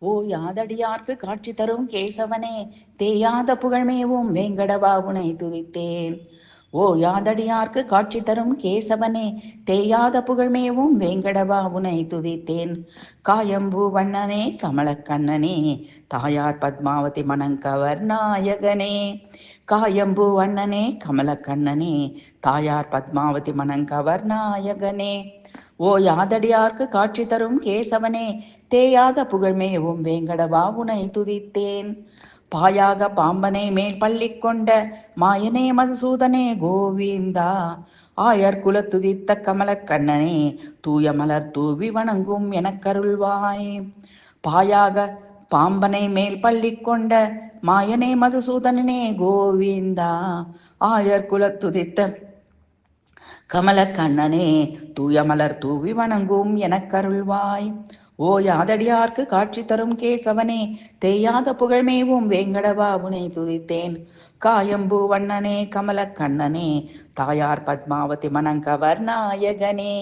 ஓ யாதடியார்க்கு காட்சி தரும் கேசவனே, தேயாத புகழ்மேவும் வேங்கடவா உனை துதித்தேன். ஓ யாதடியார்க்கு காட்சி தரும் கேசவனே, தேயாத புகழ்மேவும் வேங்கடவா உனை துதித்தேன். காயம்பூ வண்ணனே கமலக்கண்ணனே, தாயார் பத்மாவதி மணங்கவர் நாயகனே. காயம்பூ வண்ணனே கமலக்கண்ணனே, தாயார் பத்மாவதி மணங்கவர் நாயகனே. ஓ யாதடியார்க்கு காட்சி தரும் கேசவனே, தேயாத புகழ்மேவும் வேங்கடவா உனை துதித்தேன். பாயாக பாம்பனை மேல் பள்ளி கொண்ட மாயனே மதுசூதனே கோவிந்தா, ஆயர் குல துதித்த கமலக்கண்ணனே, தூய மலர் தூவி வணங்கும் எனக்கருள்வாய். பாயாக பாம்பனை மேல் பள்ளி கொண்ட மாயனே மதுசூதனனே கோவிந்தா, ஆயர் குல துதித்த கமலக்கண்ணனே, தூயமலர் தூவி வணங்கும் எனக்கருள்வாய். ஓ யாதடியார்க்கு காட்சி தரும் கேசவனே, தேயாத புகழ்மேவும் வேங்கடவா உனை துதித்தேன். காயம்பூ வண்ணனே கமலக்கண்ணனே, தாயார் பத்மாவதி மணங்கவர் நாயகனே.